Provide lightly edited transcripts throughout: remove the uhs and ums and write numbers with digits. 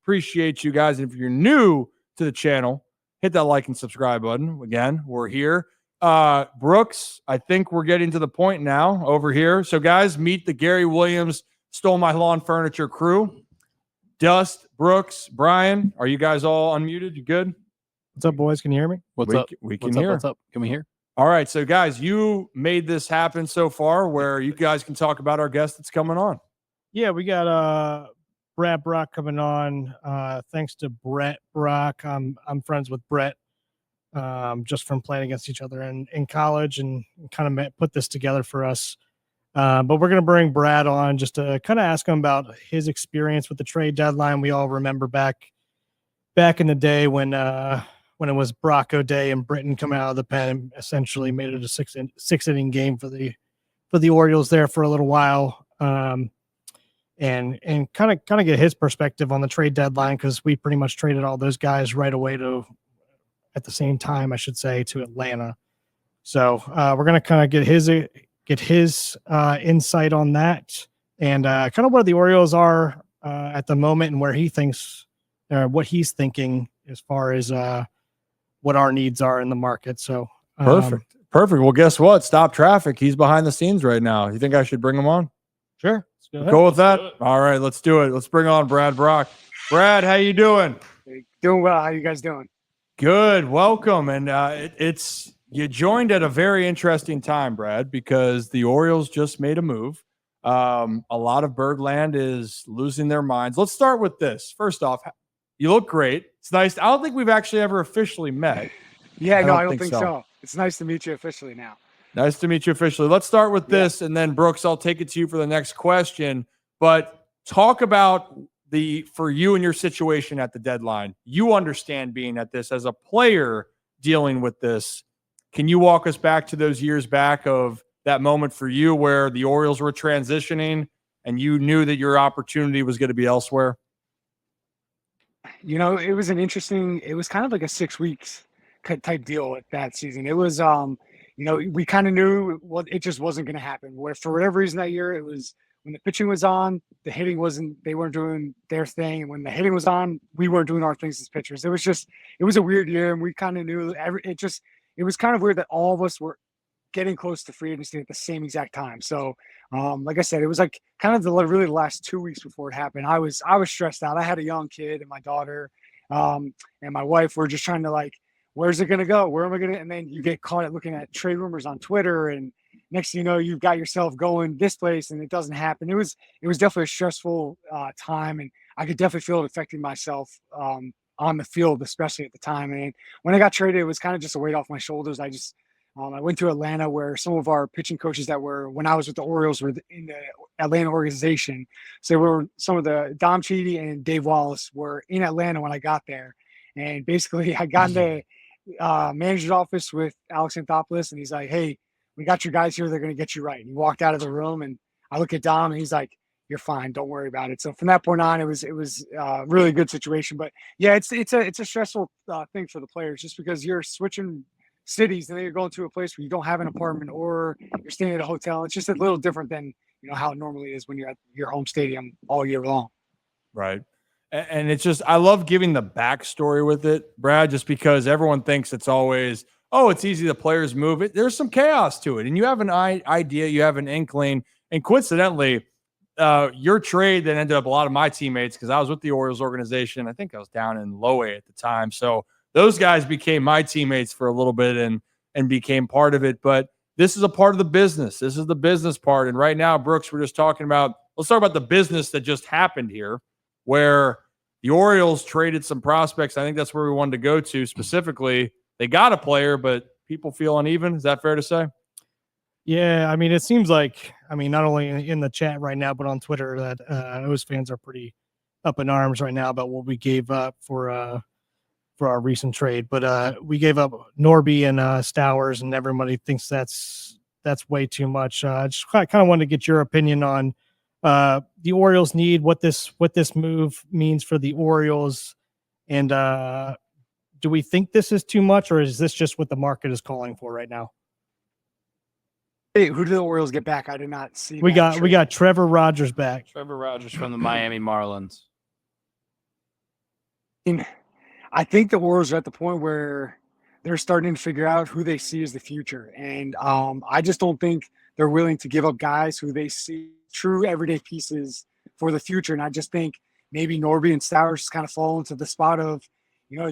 Appreciate you guys. And if you're new to the channel, hit that like and subscribe button. Again, we're here. Brooks, I think we're getting to the point now over here. So, guys, meet the Gary Williams Stole My Lawn Furniture crew. Dust, Brooks, Brian, are you guys all unmuted? You good? What's up, boys? Can you hear me? What's up? We can hear. What's up? Can we hear? All right. So, guys, you made this happen so far where you guys can talk about our guest that's coming on. Yeah, we got Brach coming on. Thanks to Brach. I'm friends with Brett just from playing against each other in college and kind of put this together for us. But we're going to bring Brad on just to kind of ask him about his experience with the trade deadline. We all remember back in the day when it was Bracco Day and Britton come out of the pen and essentially made it a six inning game for the Orioles there for a little while. And kind of get his perspective on the trade deadline, because we pretty much traded all those guys right away at the same time, I should say, to Atlanta. So we're going to kind of get his insight on that and kind of where the Orioles are at the moment and where he thinks what he's thinking as far as what our needs are in the market. So Perfect. Well, guess what? Stop traffic. He's behind the scenes right now. You think I should bring him on? Sure. Go with that. All right, let's do it. Let's bring on Brad Brach. Brad, how you doing? Doing well. How you guys doing? Good. Welcome. And you joined at a very interesting time, Brad, because the Orioles just made a move. A lot of Birdland is losing their minds. Let's start with this. First off, you look great. It's nice. I don't think we've actually ever officially met. Yeah, I don't think so. It's nice to meet you officially now. Nice to meet you officially. Let's start with this, and then, Brooks, I'll take it to you for the next question. But talk about for you and your situation at the deadline. You understand being at this as a player dealing with this. Can you walk us back to those years back of that moment for you where the Orioles were transitioning and you knew that your opportunity was going to be elsewhere? You know, it was kind of like a 6 weeks type deal with that season. It was, we kind of knew it just wasn't going to happen. For whatever reason that year, it was when the pitching was on, the hitting they weren't doing their thing. And when the hitting was on, we weren't doing our things as pitchers. It was a weird year. And we kind of knew it was kind of weird that all of us were getting close to free agency at the same exact time. So, like I said, it was like kind of the last 2 weeks before it happened. I was stressed out. I had a young kid and my daughter, and my wife were just trying to where's it going to go? Where am I going to? And then you get caught at looking at trade rumors on Twitter, and next thing you know, you've got yourself going this place and it doesn't happen. It was definitely a stressful time, and I could definitely feel it affecting myself on the field, especially at the time. And when I got traded, it was kind of just a weight off my shoulders. I went to Atlanta, where some of our pitching coaches that were, when I was with the Orioles, were in the Atlanta organization. So some of the Dom Cheedy and Dave Wallace were in Atlanta when I got there. And basically I got in the manager's office with Alex Anthopoulos, and he's like, "Hey, we got your guys here. They're going to get you right." And he walked out of the room, and I look at Dom, and he's like, "You're fine. Don't worry about it." So from that point on, it was a really good situation. But yeah, it's a stressful thing for the players, just because you're switching cities and then you're going to a place where you don't have an apartment or you're staying at a hotel. It's just a little different than how it normally is when you're at your home stadium all year long. Right. And it's just, I love giving the backstory with it, Brad, just because everyone thinks it's always, it's easy. The players move it. There's some chaos to it. And you have an idea, you have an inkling. And coincidentally, your trade that ended up a lot of my teammates, because I was with the Orioles organization. I think I was down in low A at the time. So those guys became my teammates for a little bit and became part of it. But this is a part of the business. This is the business part. And right now, Brooks, let's talk about the business that just happened here, where the Orioles traded some prospects. I think that's where we wanted to go to specifically. They got a player, but people feel uneven. Is that fair to say? Yeah, I mean, it seems like, not only in the chat right now, but on Twitter, that those fans are pretty up in arms right now about what we gave up for our recent trade. But we gave up Norby and Stowers, and everybody thinks that's way too much. Just kind of wanted to get your opinion on the Orioles need, what this move means for the Orioles, and do we think this is too much, or is this just what the market is calling for right now? Hey, who did the Orioles get back? I did not see. We got Trevor Rogers back. Trevor Rogers from the Miami Marlins. And I think the Orioles are at the point where they're starting to figure out who they see as the future. And I just don't think they're willing to give up guys who they see true everyday pieces for the future. And I just think maybe Norby and Stowers just kind of fall into the spot of,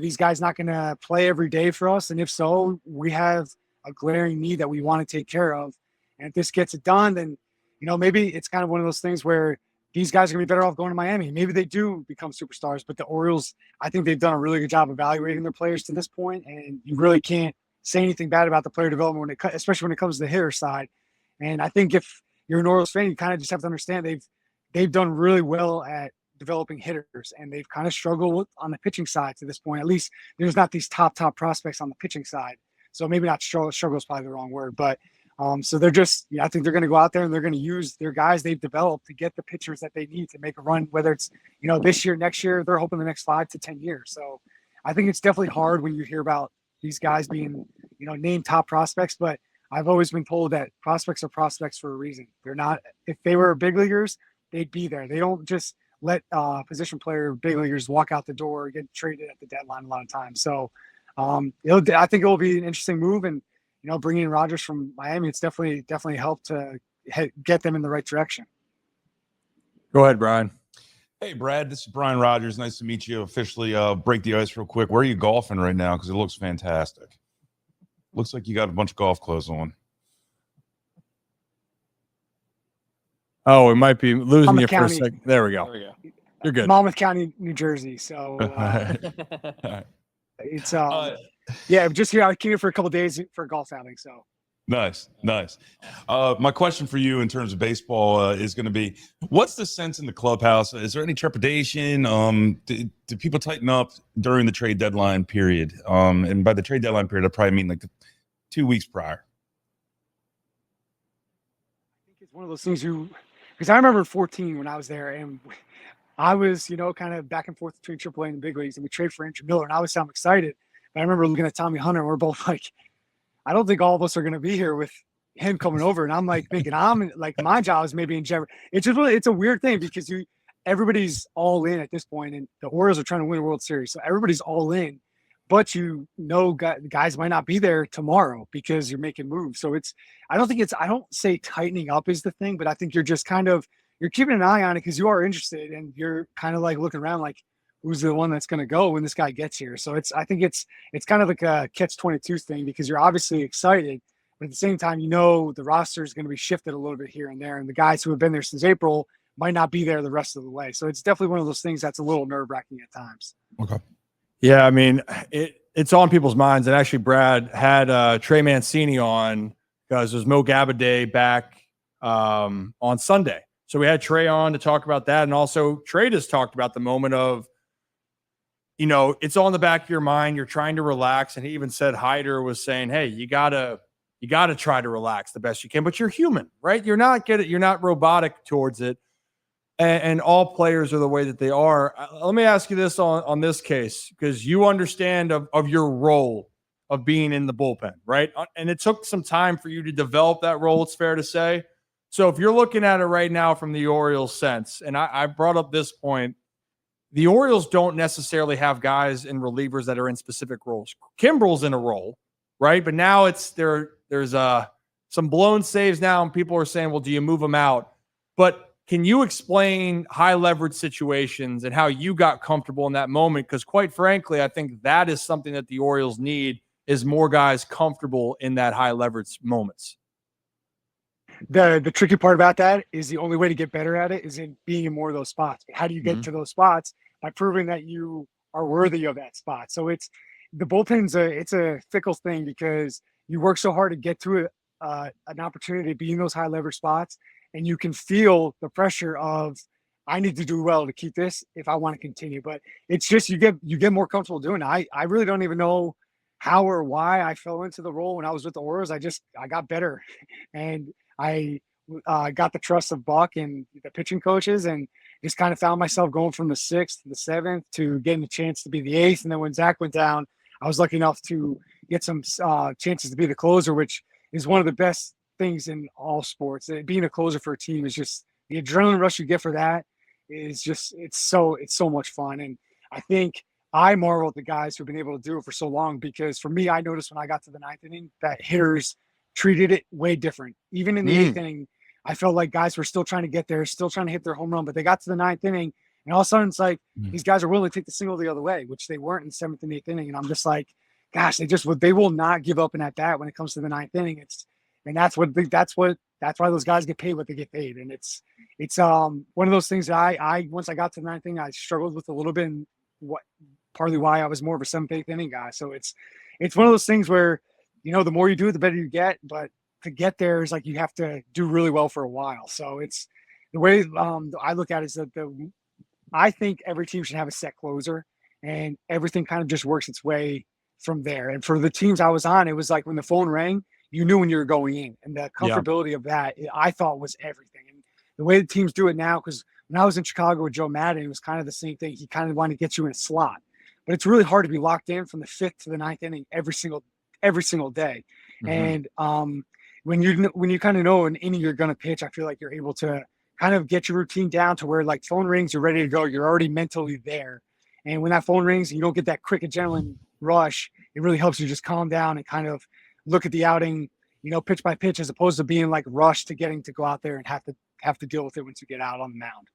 these guys not going to play every day for us. And if so, we have a glaring need that we want to take care of. And if this gets it done, then, maybe it's kind of one of those things where these guys are going to be better off going to Miami. Maybe they do become superstars, but the Orioles, I think they've done a really good job evaluating their players to this point, and you really can't say anything bad about the player development especially when it comes to the hitter side. And I think if you're an Orioles fan, you kind of just have to understand they've done really well at developing hitters, and they've kind of struggled on the pitching side to this point. At least there's not these top prospects on the pitching side. So maybe not struggle is probably the wrong word, but so they're just, I think they're going to go out there and they're going to use their guys they've developed to get the pitchers that they need to make a run, whether it's, this year, next year, they're hoping the next 5 to 10 years. So I think it's definitely hard when you hear about these guys being, named top prospects, but I've always been told that prospects are prospects for a reason. They're not, if they were big leaguers, they'd be there. They don't just let position player big leaguers walk out the door or get traded at the deadline a lot of times. So I think it will be an interesting move, and bringing in Rodgers from Miami, it's definitely helped to get them in the right direction. Go ahead, Brian. Hey, Brad, this is Brian Rogers. Nice to meet you. Officially break the ice real quick. Where are you golfing right now? Because it looks fantastic. Looks like you got a bunch of golf clothes on. Oh, we might be losing Monmouth you County. for a second. There we go. You're good. Monmouth County, New Jersey. So it's yeah, just here. I came here for a couple of days for golf outing. So nice. My question for you in terms of baseball is going to be: what's the sense in the clubhouse? Is there any trepidation? Do people tighten up during the trade deadline period? And by the trade deadline period, I probably mean like 2 weeks prior. I think it's one of those things because I remember 14 when I was there, and I was, kind of back and forth between AAA and the big leagues, and we traded for Andrew Miller, and I was so excited. But I remember looking at Tommy Hunter, and we're both like, I don't think all of us are going to be here with him coming over. And I'm like thinking, my job is maybe in jeopardy. It's a weird thing because everybody's all in at this point, and the Orioles are trying to win a World Series, so everybody's all in. But guys might not be there tomorrow because you're making moves. So I don't say tightening up is the thing, but I think you're just you're keeping an eye on it because you are interested, and you're kind of like looking around like, who's the one that's going to go when this guy gets here. So I think it's kind of like a catch-22 thing because you're obviously excited, but at the same time, the roster is going to be shifted a little bit here and there. And the guys who have been there since April might not be there the rest of the way. So it's definitely one of those things that's a little nerve-wracking at times. Okay. Yeah, I mean, it's on people's minds. And actually, Brad had Trey Mancini on because there's Mo Gabbard back on Sunday. So we had Trey on to talk about that. And also Trey just talked about the moment of, it's all in the back of your mind. You're trying to relax. And he even said Hyder was saying, hey, you gotta try to relax the best you can, but you're human, right? You're not robotic towards it. And all players are the way that they are. Let me ask you this on this case, because you understand of your role of being in the bullpen, right? And it took some time for you to develop that role, it's fair to say. So if you're looking at it right now from the Orioles sense, and I brought up this point, the Orioles don't necessarily have guys and relievers that are in specific roles. Kimbrel's in a role, right? But now there's some blown saves now, and people are saying, well, do you move them out? But can you explain high leverage situations and how you got comfortable in that moment? Because quite frankly, I think that is something that the Orioles need, is more guys comfortable in that high leverage moments. The tricky part about that is the only way to get better at it is in being in more of those spots. How do you get to those spots? By proving that you are worthy of that spot. So the bullpen's it's a fickle thing because you work so hard to get to an opportunity to be in those high leverage spots, and you can feel the pressure of, I need to do well to keep this if I want to continue. But it's just you get more comfortable doing it. I really don't even know how or why I fell into the role when I was with the Orioles. I got better, and I got the trust of Buck and the pitching coaches, and just kind of found myself going from the 6th to the 7th to getting a chance to be the 8th. And then when Zach went down, I was lucky enough to get some chances to be the closer, which is one of the best things in all sports. Being a closer for a team is just the adrenaline rush you get for that is just it's so much fun. And I think I marvel at the guys who've been able to do it for so long, because for me, I noticed when I got to the ninth inning that hitters treated it way different. Even in the eighth inning, I felt like guys were still trying to get there, still trying to hit their home run, but they got to the ninth inning, and all of a sudden it's like these guys are willing to take the single the other way, which they weren't in the seventh and eighth inning. And I'm just like, gosh, they will not give up in at bat when it comes to the ninth inning. That's why those guys get paid what they get paid. And it's one of those things that I once I got to the ninth inning, I struggled with a little bit, and partly why I was more of a seventh, eighth inning guy. So it's one of those things where, the more you do it, the better you get. But to get there is like you have to do really well for a while. So it's the way I look at it is that I think every team should have a set closer, and everything kind of just works its way from there. And for the teams I was on, it was like when the phone rang, you knew when you were going in, and the comfortability of that, I thought, was everything. And the way the teams do it now, because when I was in Chicago with Joe Madden, it was kind of the same thing. He kind of wanted to get you in a slot, but it's really hard to be locked in from the fifth to the ninth inning every single day. And when you kind of know an inning you're going to pitch, I feel like you're able to kind of get your routine down to where, like, phone rings, you're ready to go. You're already mentally there. And when that phone rings and you don't get that quick adrenaline rush, it really helps you just calm down and kind of look at the outing, pitch by pitch, as opposed to being like rushed to getting to go out there and have to deal with it once you get out on the mound.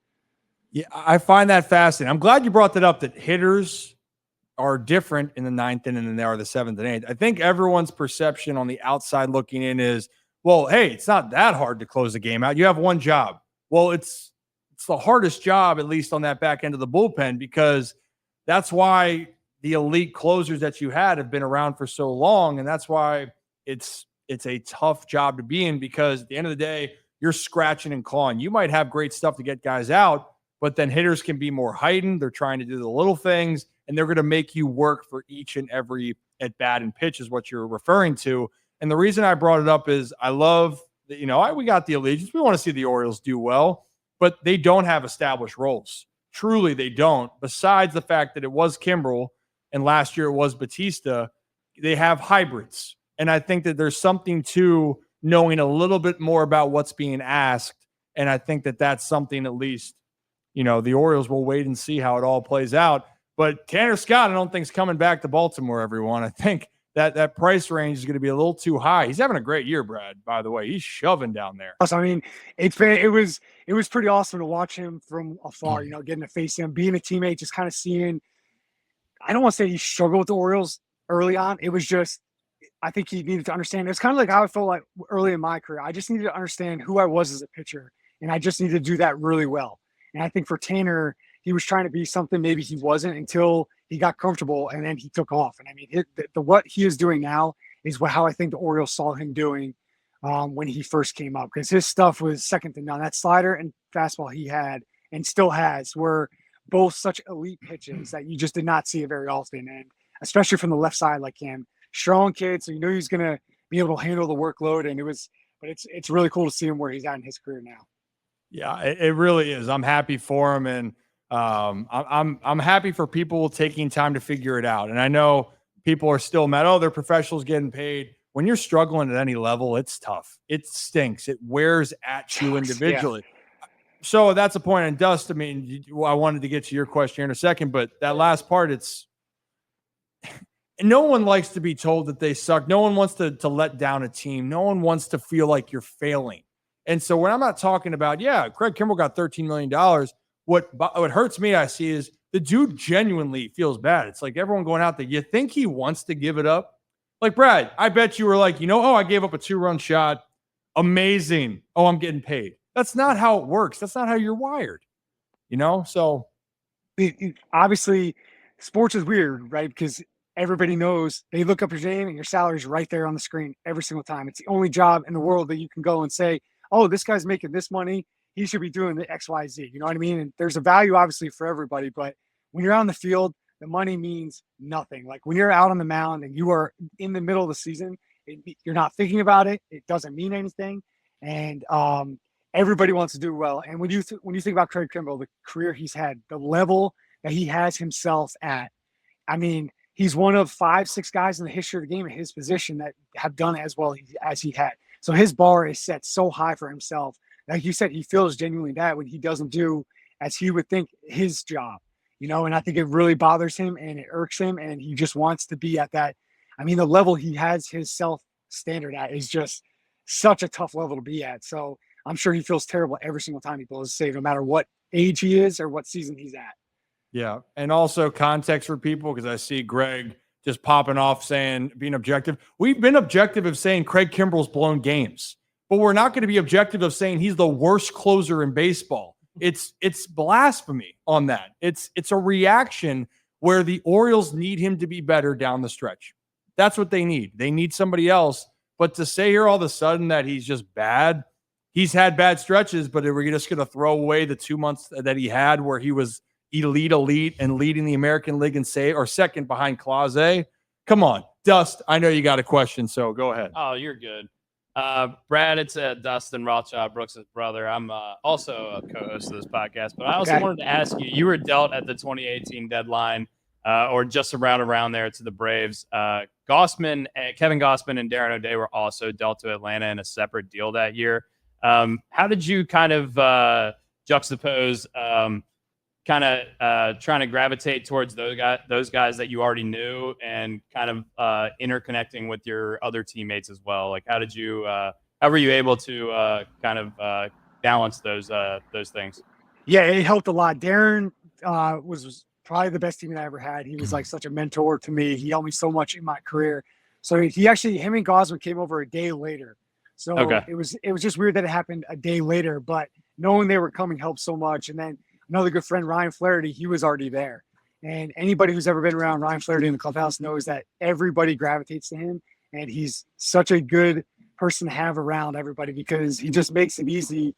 Yeah, I find that fascinating. I'm glad you brought that up, that hitters are different in the ninth inning than they are the seventh and eighth. I think everyone's perception on the outside looking in is, well, hey, it's not that hard to close the game out. You have one job. Well, it's the hardest job, at least on that back end of the bullpen, because that's why the elite closers that you had have been around for so long. And that's why it's a tough job to be in, because at the end of the day, you're scratching and clawing. You might have great stuff to get guys out, but then hitters can be more heightened. They're trying to do the little things, and they're going to make you work for each and every at bat and pitch, is what you're referring to. And the reason I brought it up is I love that, we got the allegiance. We want to see the Orioles do well, but they don't have established roles. Truly, they don't. Besides the fact that it was Kimbrel and last year it was Batista, they have hybrids. And I think that there's something to knowing a little bit more about what's being asked. And I think that that's something, at least, the Orioles will wait and see how it all plays out. But Tanner Scott, I don't think, is coming back to Baltimore, everyone. I think that price range is going to be a little too high. He's having a great year, Brad, by the way. He's shoving down there. I mean, it was pretty awesome to watch him from afar, getting to face him, being a teammate, just kind of seeing. I don't want to say he struggled with the Orioles early on. It was just, I think he needed to understand. It's kind of like how I felt like early in my career. I just needed to understand who I was as a pitcher, and I just needed to do that really well. And I think for Tanner, he was trying to be something maybe he wasn't until he got comfortable, and then he took off. And I mean, what he is doing now is how I think the Orioles saw him doing when he first came up, because his stuff was second to none. That slider and fastball he had and still has were both such elite pitches that you just did not see it very often, and especially from the left side like him. Strong kid, so you know he's going to be able to handle the workload, and it's really cool to see him where he's at in his career now. Yeah, it really is. I'm happy for him, and I'm happy for people taking time to figure it out. And I know people are still mad. Oh, they're professionals getting paid. When you're struggling at any level, it's tough. It stinks. It wears at you individually. Yeah. So that's a point. And Dust, I mean, I wanted to get to your question here in a second, but that last part, no one likes to be told that they suck. No one wants to let down a team. No one wants to feel like you're failing. And so when I'm not talking about, Craig Kimbrel got $13 million. What hurts me, I see, is the dude genuinely feels bad. It's like everyone going out there, you think he wants to give it up? Like, Brad, I bet you were like, I gave up a 2-run shot. Amazing. Oh, I'm getting paid. That's not how it works. That's not how you're wired. So obviously sports is weird, right? Because everybody knows they look up your name and your salary's right there on the screen every single time. It's the only job in the world that you can go and say, oh, this guy's making this money. He should be doing the X, Y, Z. You know what I mean? And there's a value obviously for everybody, but when you're on the field, the money means nothing. Like when you're out on the mound and you are in the middle of the season, you're not thinking about it. It doesn't mean anything. And everybody wants to do well. And when you think about Craig Kimbrel, the career he's had, the level that he has himself at, I mean, he's one of 5-6 guys in the history of the game at his position that have done as well as he had. So his bar is set so high for himself. Like you said, he feels genuinely bad when he doesn't do as he would think his job. and I think it really bothers him and it irks him, and he just wants to be at that. I mean, the level he has his self standard at is just such a tough level to be at. So I'm sure he feels terrible every single time he blows a save, no matter what age he is or what season he's at. Yeah. And also context for people, because I see Greg just popping off saying, being objective. We've been objective of saying Craig Kimbrell's blown games, but we're not going to be objective of saying he's the worst closer in baseball. It's blasphemy on that. It's a reaction where the Orioles need him to be better down the stretch. That's what they need. They need somebody else. But to say here all of a sudden that he's just bad, he's had bad stretches, but we're just going to throw away the 2 months that he had where he was elite, and leading the American League in save, or second behind Clase. Come on, Dust. I know you got a question, so go ahead. Oh, you're good. Brad, it's Dustin Rothschild, Brooks' brother. I'm also a co-host of this podcast, but I also wanted to ask you, you were dealt at the 2018 deadline, or just around there to the Braves. Kevin Gausman and Darren O'Day were also dealt to Atlanta in a separate deal that year. How did you kind of juxtapose trying to gravitate towards those guys that you already knew, and kind of interconnecting with your other teammates as well? Like, how were you able to balance those things? Yeah, it helped a lot. Darren was probably the best teammate I ever had. He was like such a mentor to me. He helped me so much in my career. So him and Gausman came over a day later. So it was just weird that it happened a day later, but knowing they were coming helped so much. And then another good friend, Ryan Flaherty, he was already there. And anybody who's ever been around Ryan Flaherty in the clubhouse knows that everybody gravitates to him. And he's such a good person to have around everybody, because he just makes it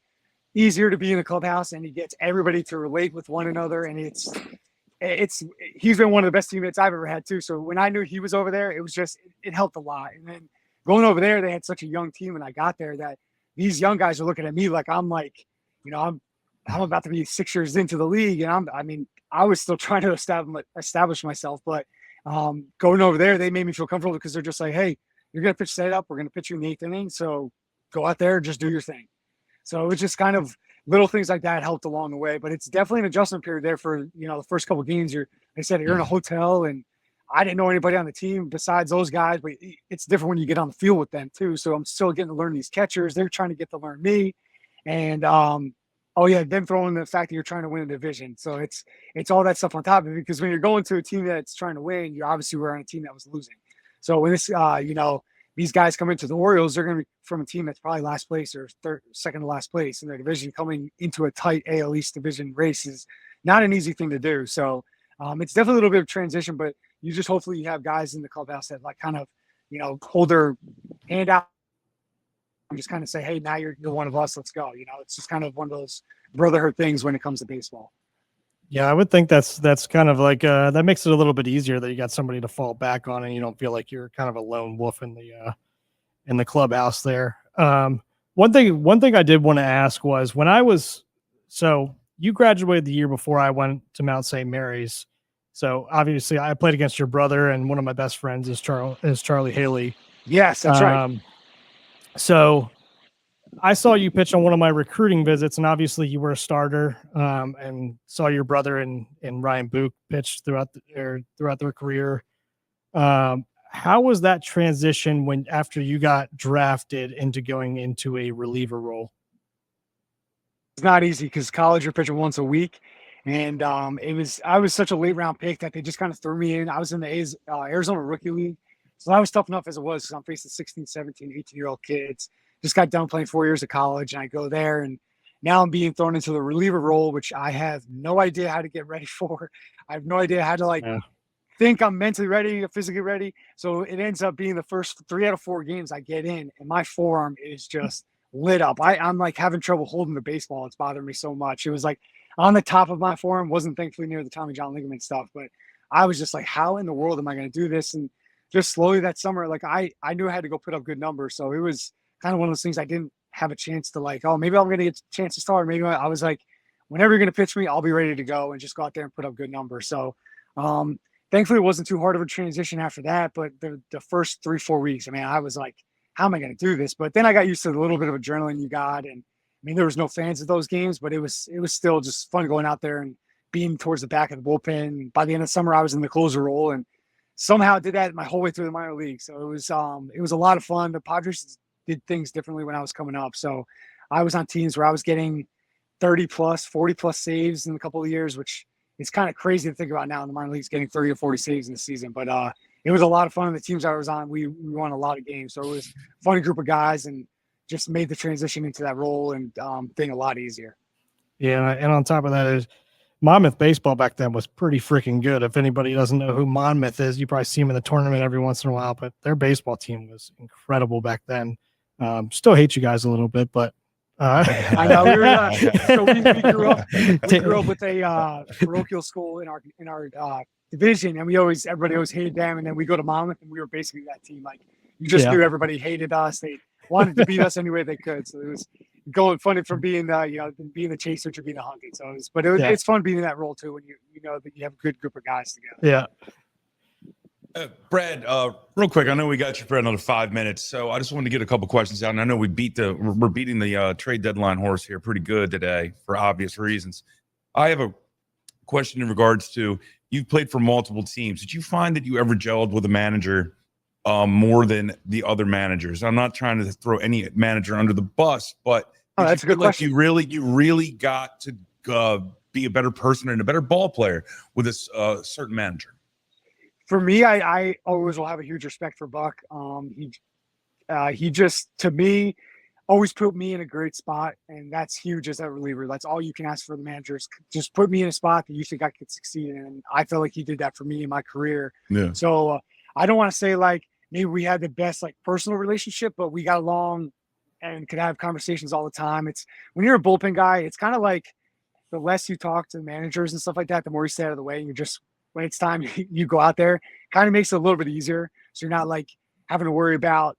easier to be in the clubhouse, and he gets everybody to relate with one another. And he's been one of the best teammates I've ever had too. So when I knew he was over there, it helped a lot. And then going over there, they had such a young team when I got there that these young guys are looking at me like I'm about to be 6 years into the league, and I was still trying to establish myself. But going over there, they made me feel comfortable, because they're just like, hey, you're going to pitch set up. We're going to pitch you in the 8th inning. So go out there, just do your thing. So it was just kind of little things like that helped along the way. But it's definitely an adjustment period there for, the first couple of games. You're in a hotel, and I didn't know anybody on the team besides those guys, but it's different when you get on the field with them too. So I'm still getting to learn these catchers. They're trying to get to learn me. And, then throwing the fact that you're trying to win a division. So it's all that stuff on top of it, because when you're going to a team that's trying to win, you obviously were on a team that was losing. So when these guys come into the Orioles, they're going to be from a team that's probably last place or second to last place in their division. Coming into a tight AL East division race is not an easy thing to do. So it's definitely a little bit of transition, but you just hopefully you have guys in the clubhouse that hold their hand out and just kind of say, hey, now you're one of us, let's go. It's just kind of one of those brotherhood things when it comes to baseball. Yeah, I would think that's kind of like that makes it a little bit easier that you got somebody to fall back on, and you don't feel like you're kind of a lone wolf in the clubhouse there. One thing I did want to ask was, so you graduated the year before I went to Mount St. Mary's. So obviously I played against your brother, and one of my best friends is Charlie Haley. Yes, that's right. So I saw you pitch on one of my recruiting visits, and obviously you were a starter, and saw your brother and Ryan Book pitch throughout their career. How was that transition after you got drafted into going into a reliever role? It's not easy, because college you're pitching once a week. And I was such a late round pick that they just kind of threw me in. I was in the Arizona Rookie League. So I was tough enough as it was, because I'm facing 16, 17, 18-year-old kids. Just got done playing 4 years of college, and I go there, and now I'm being thrown into the reliever role, which I have no idea how to get ready for. I have no idea how to think I'm mentally ready, physically ready. So it ends up being the first 3 out of 4 games I get in, and my forearm is just lit up. I'm like having trouble holding the baseball. It's bothering me so much. It was like on the top of my forearm, wasn't thankfully near the Tommy John ligament stuff, but I was just like, how in the world am I going to do this? And just slowly that summer, I knew I had to go put up good numbers. So it was kind of one of those things I didn't have a chance to maybe I'm going to get a chance to start. Maybe I was like, whenever you're going to pitch me, I'll be ready to go and just go out there and put up good numbers. So thankfully it wasn't too hard of a transition after that. But the first 3-4 weeks, I was like, how am I going to do this? But then I got used to the little bit of adrenaline you got. And there was no fans at those games, but it was still just fun going out there and being towards the back of the bullpen. By the end of summer, I was in the closer role, and somehow did that my whole way through the minor league. So it was a lot of fun. The Padres did things differently when I was coming up. So I was on teams where I was getting 30 plus, 40 plus saves in a couple of years, which is kind of crazy to think about now in the minor leagues, getting 30 or 40 saves in the season. But it was a lot of fun. The teams I was on, we won a lot of games. So it was a fun group of guys and just made the transition into that role and thing a lot easier. Yeah, and on top of that is Monmouth baseball back then was pretty freaking good. If anybody doesn't know who Monmouth is, you probably see them in the tournament every once in a while, but their baseball team was incredible back then. Still hate you guys a little bit, but I know we grew up with a parochial school in our division, and everybody always hated them. And then we go to Monmouth, and we were basically that team. Like you just knew everybody hated us. They wanted to beat us any way they could. So it was fun from being being the chaser to being the hunted. So it's fun being in that role too when you know that you have a good group of guys together. Yeah. Brad, real quick, I know we got you for another 5 minutes, so I just wanted to get a couple questions out. And I know we're beating the trade deadline horse here pretty good today for obvious reasons. I have a question in regards to you've played for multiple teams. Did you find that you ever gelled with a manager more than the other managers? I'm not trying to throw any manager under the bus, but that's a good question. You really got to be a better person and a better ball player with a certain manager. For me, I always will have a huge respect for Buck. He just, to me, always put me in a great spot, and that's huge as a reliever. That's all you can ask for the managers. Just put me in a spot that you think I could succeed in, and I feel like he did that for me in my career. Yeah. So I don't want to say like maybe we had the best like personal relationship, but we got along and could have conversations all the time. It's when you're a bullpen guy, it's kind of like the less you talk to managers and stuff like that, the more you stay out of the way, and you're just when it's time you go out there, kind of makes it a little bit easier. So you're not like having to worry about,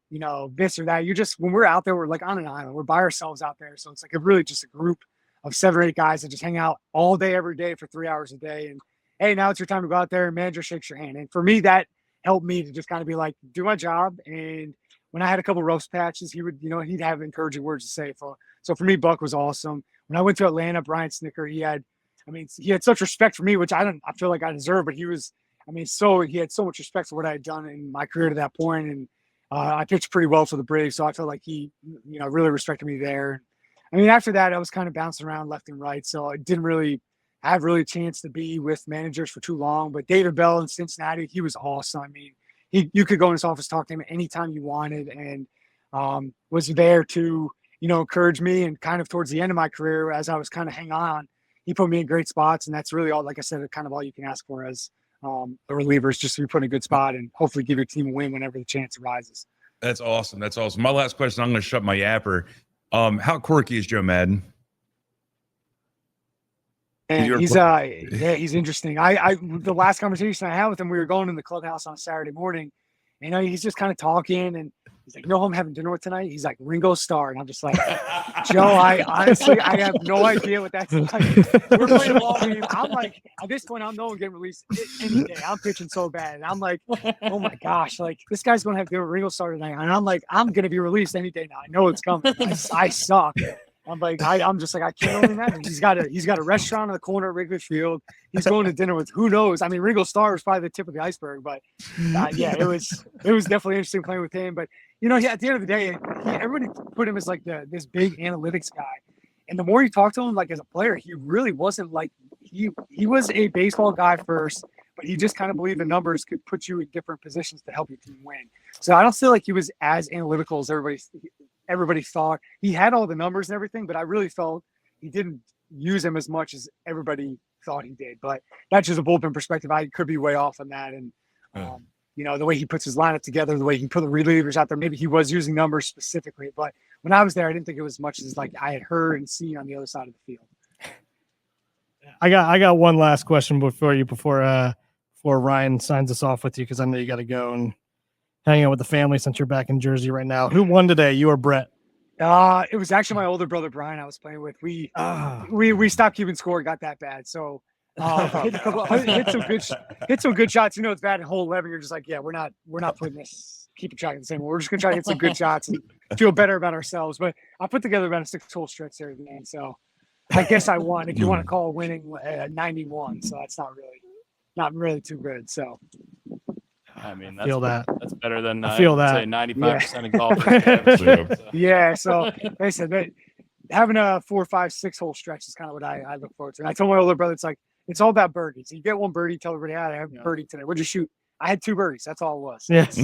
this or that. You're just, when we're out there, we're like on an island, we're by ourselves out there. So it's like really just a group of 7 or 8 guys that just hang out all day, every day for 3 hours a day. And hey, now it's your time to go out there and manager shakes your hand. And for me, that helped me to just kind of be like, do my job. And when I had a couple rough patches, he would, he'd have encouraging words to say. So for me, Buck was awesome. When I went to Atlanta, Brian Snicker, he had such respect for me, which I feel like I deserve, but he had so much respect for what I had done in my career to that point. And I pitched pretty well for the Braves. So I felt like he, really respected me there. After that, I was kind of bouncing around left and right. So I didn't really have a chance to be with managers for too long, but David Bell in Cincinnati, he was awesome. You could go in his office, talk to him anytime you wanted, and was there to, encourage me. And kind of towards the end of my career, as I was kind of hanging on, he put me in great spots, and that's really all, like I said, kind of all you can ask for as a reliever is just to be put in a good spot and hopefully give your team a win whenever the chance arises. That's awesome. That's awesome. My last question, I'm going to shut my yapper. How quirky is Joe Madden? And he's interesting. The last conversation I had with him, we were going in the clubhouse on a Saturday morning, and he's just kind of talking, and he's like, who I'm having dinner with tonight? He's like, Ringo Starr. And I'm just like, Joe, I honestly have no idea what that's like. We're playing a ball game. I'm like, at this point, I'm no one getting released any day. I'm pitching so bad. And I'm like, oh my gosh, like this guy's going to have to do a Ringo Starr tonight. And I'm like, I'm going to be released any day now. I know it's coming. I suck. I'm like, I'm just like, I can't only imagine. He's got a restaurant on the corner at Wrigley Field. He's going to dinner with who knows. Ringo Starr is probably the tip of the iceberg, but it was definitely interesting playing with him. But at the end of the day, everybody put him as like this big analytics guy. And the more you talk to him, like as a player, he really wasn't like he was a baseball guy first, but he just kind of believed the numbers could put you in different positions to help your team win. So I don't feel like he was as analytical as everybody thought. He had all the numbers and everything, but I really felt he didn't use them as much as everybody thought he did. But that's just a bullpen perspective. I could be way off on that. And, the way he puts his lineup together, the way he put the relievers out there, maybe he was using numbers specifically. But when I was there, I didn't think it was as much as like I had heard and seen on the other side of the field. I got one last question before Ryan signs us off with you, because I know you got to go and hang out with the family since you're back in Jersey right now. Who won today, you or Brett? It was actually my older brother Brian I was playing with. We stopped keeping score. It got that bad. So hit some good shots. It's bad in hole 11. You're just like, yeah, we're not putting this keeping track of the same. We're just gonna try to hit some good shots and feel better about ourselves. But I put together about a 6-hole stretch there at the end. So I guess I won, if you want to call winning 91. So that's not really too good. So I mean, Feel that. that's better than I feel that. say 95% of golfers. yeah. So like I said, having a 4, 5, 6 hole stretch is kind of what I look forward to. And I told my older brother, it's all about birdies. You get one birdie, tell everybody, I have a birdie today. What'd you shoot? I had 2 birdies. That's all it was. Yes.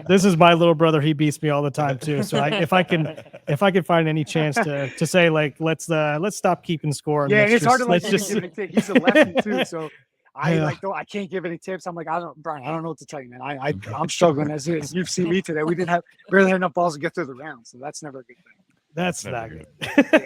This is my little brother. He beats me all the time too. So if I can find any chance to say like let's stop keeping score. Yeah, and it's hard to let's just. He's a lefty too, so I can't give any tips. I'm like, Brian, I don't know what to tell you, man. I'm struggling as you've seen me today. We barely had enough balls to get through the round, so that's never a good thing. That's not good.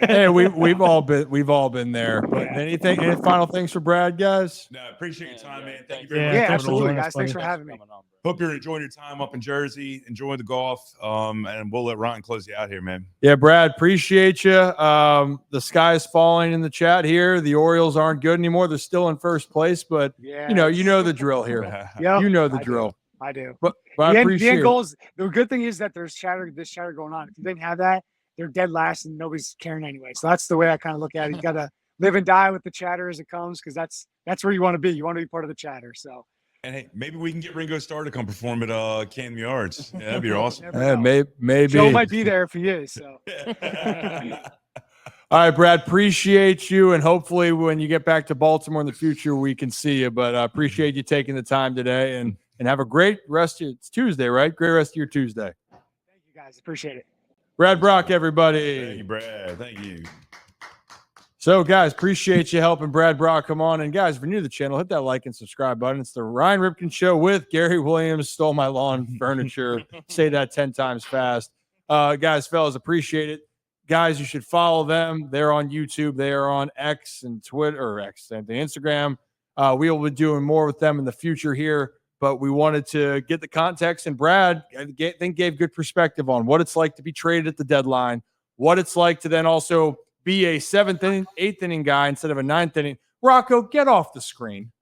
Hey, we've all been there. But any final things for Brad, guys? No, appreciate your time, man. Thank you very Yeah, much. Yeah, thanks for absolutely, joining us, guys. Thanks for buddy. having me. Hope you're enjoying your time up in Jersey. Enjoy the golf. And we'll let Ryan close you out here, man. Yeah, Brad, appreciate you. The sky is falling in the chat here. The Orioles aren't good anymore. They're still in first place, but Yeah, you know the drill here. Yep, You know the I drill. I do. But I appreciate The end it. goal is, the good thing is that there's chatter going on. If you didn't have that, they're dead last and nobody's caring anyway. So that's the way I kind of look at it. You got to live and die with the chatter as it comes, because that's where you want to be. You want to be part of the chatter. So. And hey, maybe we can get Ringo Starr to come perform at Camden Yards. Yeah, that'd be awesome. Maybe. Joe might be there if he is. So. All right, Brad, appreciate you. And hopefully when you get back to Baltimore in the future, we can see you. But I appreciate you taking the time today and have a great rest of it's Tuesday, right? Great rest of your Tuesday. Thank you, guys. Appreciate it. Brad Brach, everybody. Thank you, Brad. Thank you. So, guys, appreciate you helping Brad Brach come on. And, guys, if you're new to the channel, hit that like and subscribe button. It's the Ryan Ripken Show with Gary Williams, Stole My Lawn Furniture. Say that 10 times fast. Guys, fellas, appreciate it. Guys, you should follow them. They're on YouTube. They are on X and Twitter, or X and the Instagram. We will be doing more with them in the future here, but we wanted to get the context. And Brad, I think, gave good perspective on what it's like to be traded at the deadline, what it's like to then also be a 7th inning, 8th inning guy instead of a 9th inning. Rocco, get off the screen.